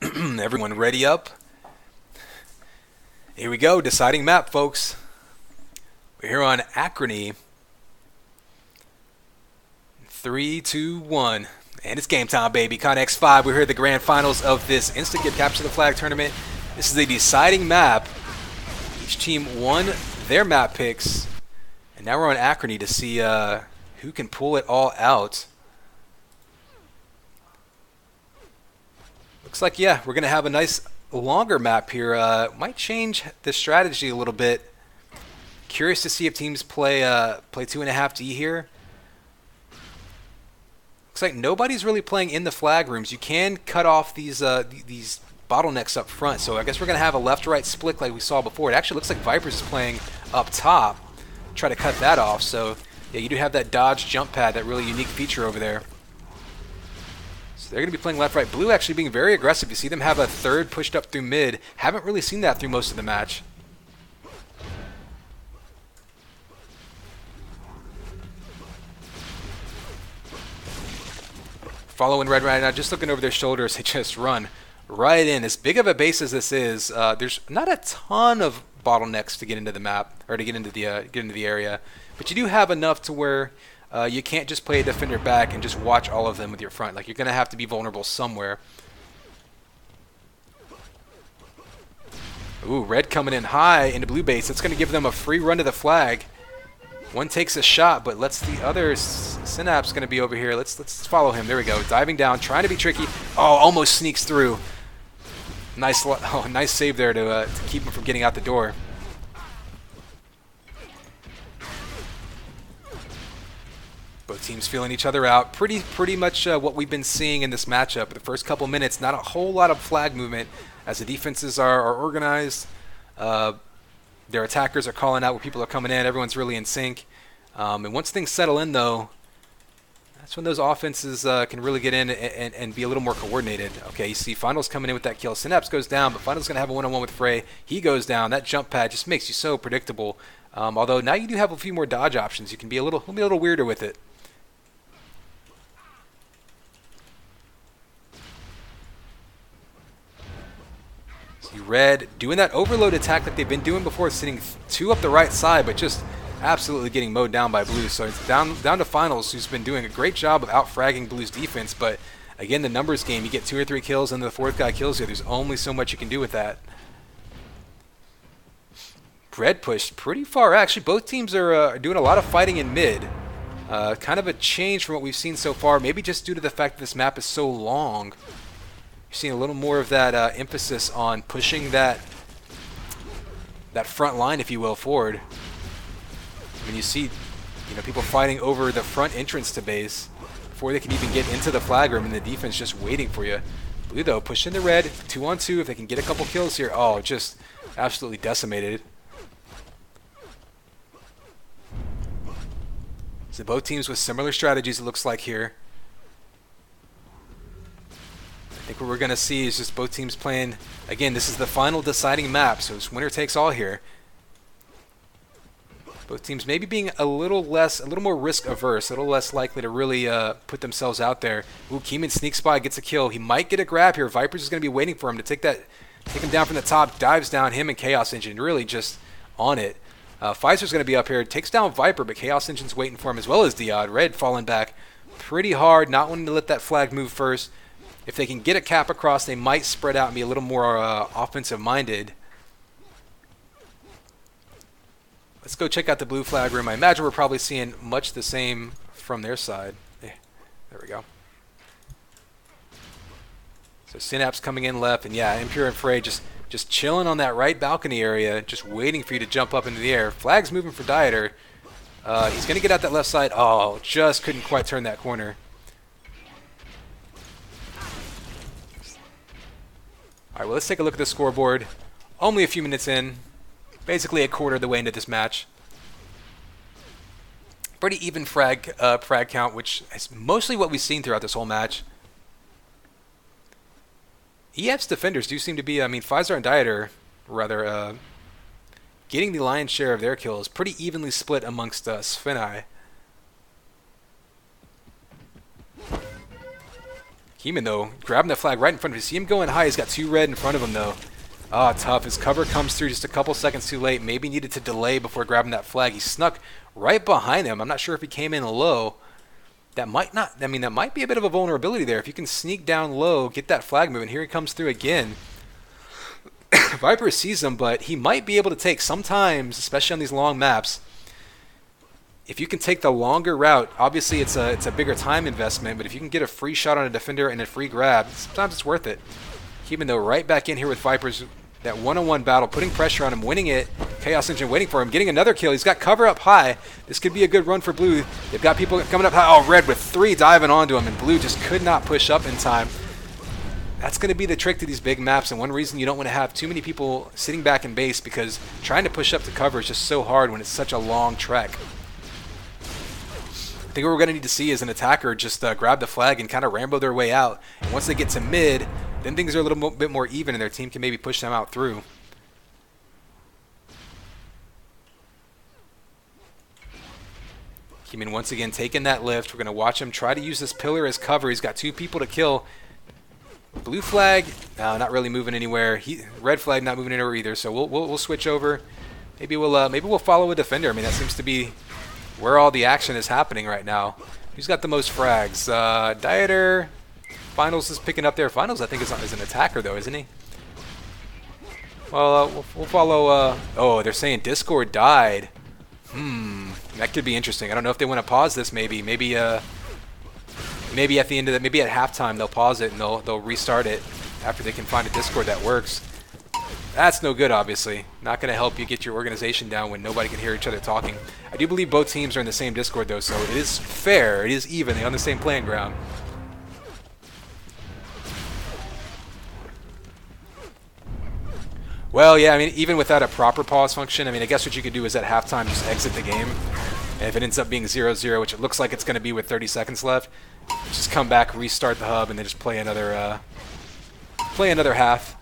Everyone ready up? Here we go, deciding map, folks. We're here on Acrony. 3, 2, 1. And it's game time, baby. Con X5, we're here at the grand finals of this Instant Get Capture the Flag tournament. This is a deciding map. Each team won their map picks. And now we're on Acrony to see who can pull it all out. Looks like, yeah, we're going to have a nice longer map here. Might change the strategy a little bit. Curious to see if teams play 2.5D here. Looks like nobody's really playing in the flag rooms. You can cut off these bottlenecks up front. So I guess we're going to have a left-right split like we saw before. It actually looks like Vipers is playing up top. Try to cut that off. So yeah, you do have that dodge jump pad, that really unique feature over there. So they're going to be playing left-right. Blue actually being very aggressive. You see them have a third pushed up through mid. Haven't really seen that through most of the match. Following red right now, just looking over their shoulders, they just run right in. As big of a base as this is, there's not a ton of bottlenecks to get into the map or to get into the area, but you do have enough to where you can't just play a defender back and just watch all of them with your front. Like, you're going to have to be vulnerable somewhere. Ooh, red coming in high into blue base. That's going to give them a free run to the flag. One takes a shot, but lets the other Synapse going to be over here. Let's follow him. There we go. Diving down, trying to be tricky. Oh, almost sneaks through. Nice save there to keep him from getting out the door. Both teams feeling each other out. Pretty much what we've been seeing in this matchup. The first couple minutes, not a whole lot of flag movement as the defenses are organized. Their attackers are calling out where people are coming in. Everyone's really in sync. And once things settle in, though, that's when those offenses can really get in and be a little more coordinated. Okay, you see Finals coming in with that kill. Synapse goes down, but Finals going to have a one-on-one with Frey. He goes down. That jump pad just makes you so predictable. Although now you do have a few more dodge options. You can be a little weirder with it. Red doing that overload attack that they've been doing before, sitting two up the right side, but just absolutely getting mowed down by Blue. So it's down to Finals, who's been doing a great job of out-fragging Blue's defense. But again, the numbers game, you get 2 or 3 kills and the fourth guy kills you. There's only so much you can do with that. Red pushed pretty far. Actually, both teams are doing a lot of fighting in mid. Kind of a change from what we've seen so far, maybe just due to the fact that this map is so long. You're seeing a little more of that emphasis on pushing that front line, if you will, forward. I mean, you see, people fighting over the front entrance to base before they can even get into the flag room, and the defense just waiting for you. Blue, though, pushing the red, 2-on-2. If they can get a couple kills here, oh, just absolutely decimated. So both teams with similar strategies, it looks like here. I think what we're going to see is just both teams playing, again, this is the final deciding map, so it's winner takes all here. Both teams maybe being a little more risk averse, a little less likely to really put themselves out there. Ooh, Keeman sneaks by, gets a kill. He might get a grab here. Vipers is going to be waiting for him to take him down from the top, dives down, him and Chaos Engine really just on it. Pfizer's going to be up here, takes down Viper, but Chaos Engine's waiting for him as well as Diod. Red falling back pretty hard, not wanting to let that flag move first. If they can get a cap across, they might spread out and be a little more offensive-minded. Let's go check out the blue flag room. I imagine we're probably seeing much the same from their side. There we go. So Synapse coming in left, and yeah, Impure and Frey just chilling on that right balcony area, just waiting for you to jump up into the air. Flag's moving for Dieter. He's going to get out that left side. Oh, just couldn't quite turn that corner. All right, well, let's take a look at the scoreboard. Only a few minutes in, basically a quarter of the way into this match. Pretty even frag count, which is mostly what we've seen throughout this whole match. EF's defenders do seem to be, I mean, Pfizer and Dieter, rather, getting the lion's share of their kills. Pretty evenly split amongst SFINAE. Heeman, though, grabbing the flag right in front of him. See him going high. He's got 2 red in front of him, though. Ah, tough. His cover comes through just a couple seconds too late. Maybe needed to delay before grabbing that flag. He snuck right behind him. I'm not sure if he came in low. That might not, I mean, that might be a bit of a vulnerability there. If you can sneak down low, get that flag moving. Here he comes through again. Viper sees him, but he might be able to take, sometimes, especially on these long maps, if you can take the longer route, obviously it's a bigger time investment, but if you can get a free shot on a defender and a free grab, sometimes it's worth it. Keeping though right back in here with Vipers, that one-on-one battle, putting pressure on him, winning it. Chaos Engine waiting for him, getting another kill. He's got cover up high. This could be a good run for Blue. They've got people coming up high. Oh, Red with 3 diving onto him, and Blue just could not push up in time. That's going to be the trick to these big maps, and one reason you don't want to have too many people sitting back in base, because trying to push up to cover is just so hard when it's such a long trek. I think what we're going to need to see is an attacker just grab the flag and kind of Rambo their way out. And once they get to mid, then things are a little bit more even, and their team can maybe push them out through. Keeman once again taking that lift. We're going to watch him try to use this pillar as cover. He's got 2 people to kill. Blue flag, not really moving anywhere. Red flag not moving anywhere either. So we'll switch over. Maybe we'll follow a defender. I mean, that seems to be where all the action is happening right now. Who's got the most frags? Dieter. Finals is picking up there. Finals, I think, is an attacker, though, isn't he? Well, we'll follow... oh, they're saying Discord died. That could be interesting. I don't know if they want to pause this, maybe. Maybe at the end of maybe at halftime, they'll pause it and they'll restart it after they can find a Discord that works. That's no good, obviously. Not going to help you get your organization down when nobody can hear each other talking. I do believe both teams are in the same Discord, though, so it is fair. It is even. They're on the same playing ground. Well, yeah, I mean, even without a proper pause function, I mean, I guess what you could do is at halftime just exit the game. And if it ends up being 0-0, which it looks like it's going to be with 30 seconds left, just come back, restart the hub, and then just play another half.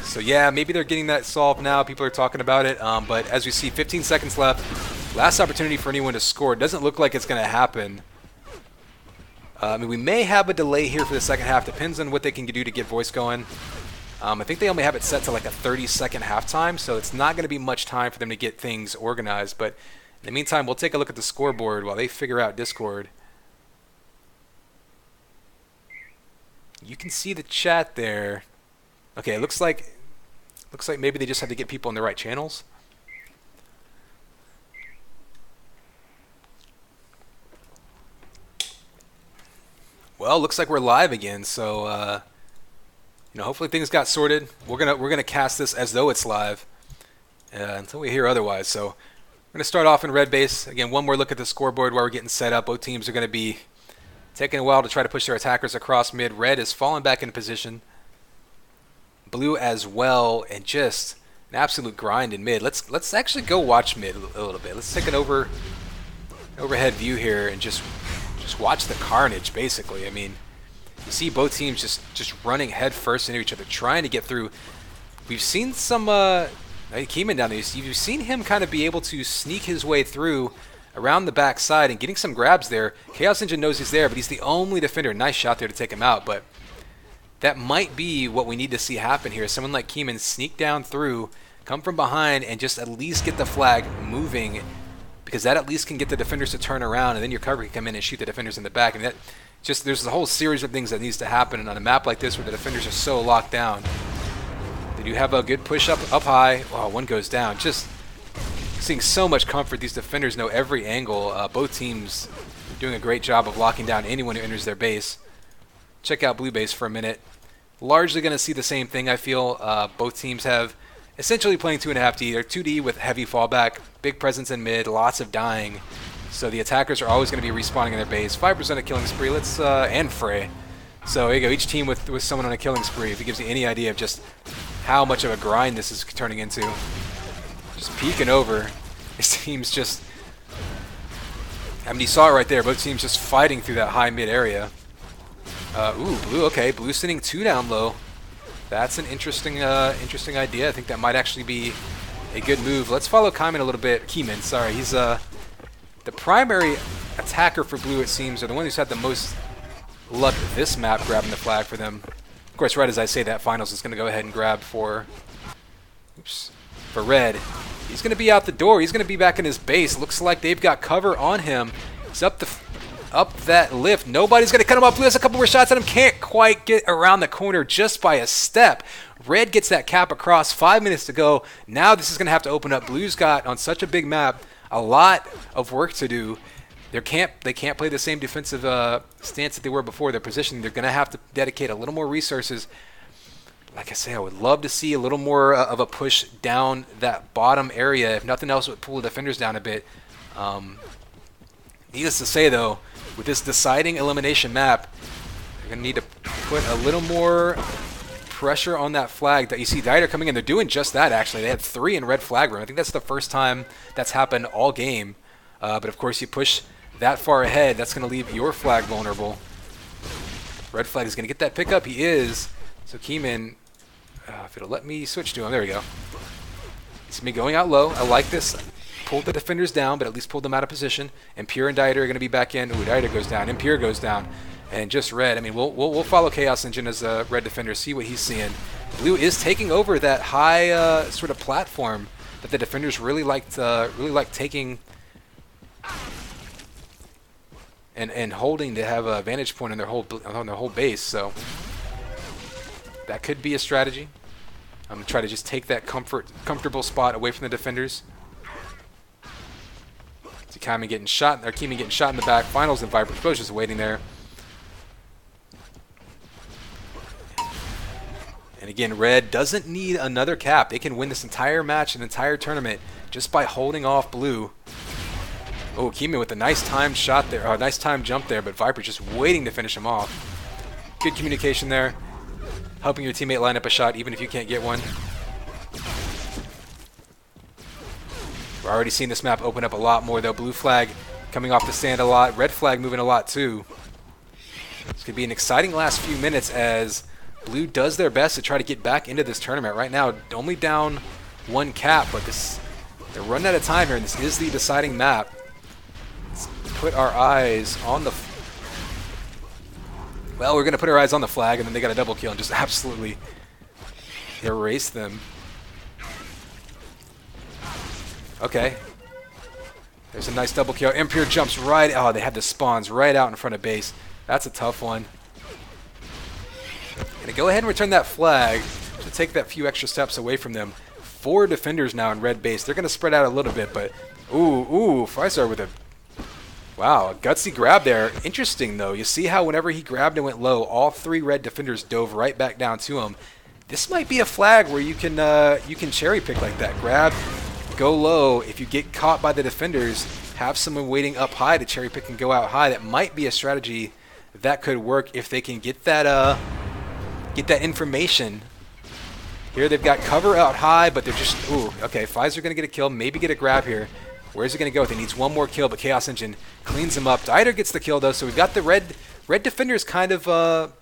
So yeah, maybe they're getting that solved now. People are talking about it, but as we see, 15 seconds left. Last opportunity for anyone to score. It doesn't look like it's going to happen. I mean, we may have a delay here for the second half. Depends on what they can do to get voice going. I think they only have it set to like a 30-second halftime, so it's not going to be much time for them to get things organized. But in the meantime, we'll take a look at the scoreboard while they figure out Discord. You can see the chat there. Okay, it looks like maybe they just have to get people in the right channels. Well, looks like we're live again, so you know, hopefully things got sorted. We're gonna cast this as though it's live until we hear otherwise. So we're gonna start off in red base again. One more look at the scoreboard while we're getting set up. Both teams are gonna be taking a while to try to push their attackers across mid. Red is falling back into position. Blue as well, and just an absolute grind in mid. Let's actually go watch mid a little bit. Let's take an overhead view here and just watch the carnage, basically. I mean, you see both teams just running head first into each other, trying to get through. We've seen some Keeman down there. You've seen him kind of be able to sneak his way through around the back side and getting some grabs there. Chaos Engine knows he's there, but he's the only defender. Nice shot there to take him out, but that might be what we need to see happen here. Someone like Keeman sneak down through, come from behind, and just at least get the flag moving, because that at least can get the defenders to turn around, and then your cover can come in and shoot the defenders in the back. And that just, there's a whole series of things that needs to happen, and on a map like this where the defenders are so locked down. They do have a good push up high. Oh, one goes down. Just seeing so much comfort. These defenders know every angle. Both teams doing a great job of locking down anyone who enters their base. Check out blue base for a minute. Largely going to see the same thing, I feel. Both teams have essentially playing 2.5D. They're 2D with heavy fallback, big presence in mid, lots of dying. So the attackers are always going to be respawning in their base. 5% a killing spree. And Frey. So there you go. Each team with someone on a killing spree. If it gives you any idea of just how much of a grind this is turning into. Just peeking over. This team's just... I mean, you saw it right there. Both teams just fighting through that high mid area. Ooh, blue. Okay, blue sending 2 down low. That's an interesting idea. I think that might actually be a good move. Let's follow Kaiman a little bit. Keyman, sorry. He's the primary attacker for blue, it seems, or the one who's had the most luck this map grabbing the flag for them. Of course, right as I say that, Finals is going to go ahead and grab for red. He's going to be out the door. He's going to be back in his base. Looks like they've got cover on him. He's up that lift. Nobody's going to cut him up. Blue has a couple more shots at him. Can't quite get around the corner just by a step. Red gets that cap across. 5 minutes to go. Now this is going to have to open up. Blue's got, on such a big map, a lot of work to do. They can't play the same defensive stance that they were before. Their positioning, they're going to have to dedicate a little more resources. Like I say, I would love to see a little more of a push down that bottom area. If nothing else, it would pull the defenders down a bit. Needless to say, though, with this deciding elimination map, you're going to need to put a little more pressure on that flag. That you see Dieter coming in. They're doing just that, actually. They had 3 in red flag room. I think that's the first time that's happened all game. But, of course, you push that far ahead, that's going to leave your flag vulnerable. Red flag is going to get that pickup. He is. So Keyman, if it'll let me switch to him, there we go. It's me going out low. I like this. Pulled the defenders down, but at least pulled them out of position. Impure and Dieter are going to be back in. Ooh, Dieter goes down. Impure goes down. And just red. I mean, we'll follow Chaos Engine as a red defender, see what he's seeing. Blue is taking over that high sort of platform that the defenders really liked taking and holding to have a vantage point on their whole base. So that could be a strategy. I'm gonna try to just take that comfortable spot away from the defenders. See Keyman getting shot, or Keyman getting shot in the back. Finals and Viper Exposure just waiting there. And again, red doesn't need another cap. They can win this entire match, an entire tournament, just by holding off blue. Oh, Keyman with a nice timed shot there, or a nice timed jump there, but Viper just waiting to finish him off. Good communication there. Helping your teammate line up a shot even if you can't get one. We're already seeing this map open up a lot more though. Blue flag coming off the stand a lot. Red flag moving a lot too. This could be an exciting last few minutes as blue does their best to try to get back into this tournament. Right now, only down 1 cap, but they're running out of time here, and this is the deciding map. Let's put our eyes on the... Well, we're going to put our eyes on the flag, and then they got a double kill and just absolutely erase them. Okay. There's a nice double kill. Impure jumps right... Oh, they had the spawns right out in front of base. That's a tough one. Gonna go ahead and return that flag to take that few extra steps away from them. 4 defenders now in red base. They're going to spread out a little bit, but... Ooh, Faisar with a... Wow, a gutsy grab there. Interesting, though. You see how whenever he grabbed and went low, all 3 red defenders dove right back down to him. This might be a flag where you can cherry pick like that. Grab, go low. If you get caught by the defenders, have someone waiting up high to cherry pick and go out high. That might be a strategy that could work if they can get that information. Here they've got cover out high, but they're just... Ooh, okay, Pfizer going to get a kill, maybe get a grab here. Where's he going to go? He needs 1 more kill, but Chaos Engine cleans him up. Dieter gets the kill, though, so we've got the red defenders kind of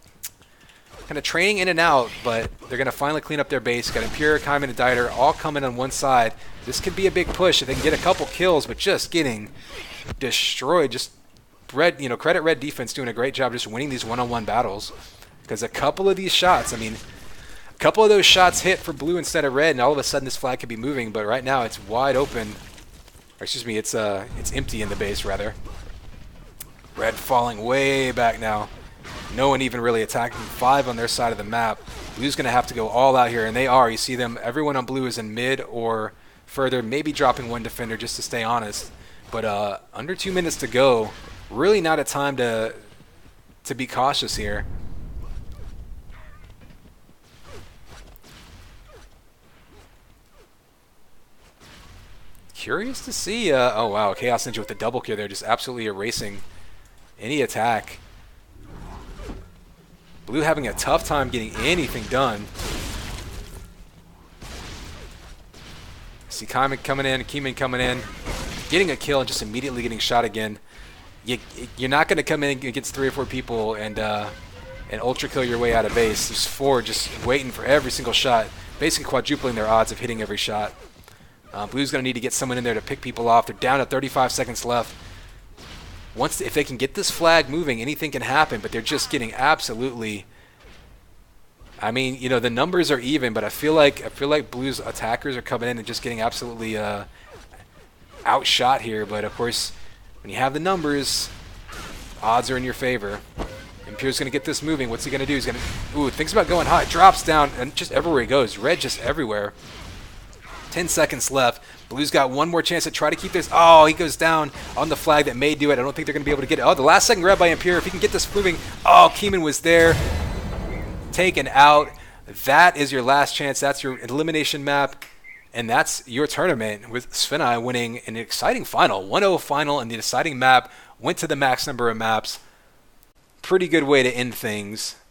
training in and out, but they're going to finally clean up their base. Got Impure, Kaiman, and Dieter all coming on one side. This could be a big push if they can get a couple kills, but just getting destroyed. Just red, credit red defense doing a great job just winning these one-on-one battles. Because a couple of these shots, a couple of those shots hit for blue instead of red, and all of a sudden this flag could be moving, but right now it's wide open. Or excuse me, it's empty in the base, rather. Red falling way back now. No one even really attacking. 5 on their side of the map. Blue's going to have to go all out here, and they are. You see them, everyone on blue is in mid or further, maybe dropping 1 defender just to stay honest. But under 2 minutes to go, really not a time to be cautious here. Curious to see, oh wow, Chaos Ninja with the double kill there, just absolutely erasing any attack. Blue having a tough time getting anything done. See Keyman coming in, getting a kill and just immediately getting shot again. You're not going to come in against 3 or 4 people and and ultra kill your way out of base. There's 4 just waiting for every single shot, basically quadrupling their odds of hitting every shot. Blue's going to need to get someone in there to pick people off. They're down to 35 seconds left. If they can get this flag moving, anything can happen, but they're just getting absolutely... I mean, you know, the numbers are even, but I feel like Blue's attackers are coming in and just getting absolutely outshot here. But of course, when you have the numbers, odds are in your favor. Impure's going to get this moving. What's he going to do? He's going to... Ooh, thinks about going high. Drops down, and just everywhere he goes. Red just everywhere. 10 seconds left. Blue's got one more chance to try to keep this. Oh, he goes down on the flag that may do it. I don't think they're going to be able to get it. Oh, the last second grab by Impure. If he can get this moving. Oh, Keeman was there. Taken out. That is your last chance. That's your elimination map. And that's your tournament, with SFINAE winning an exciting final. 1-0 final, and the deciding map went to the max number of maps. Pretty good way to end things.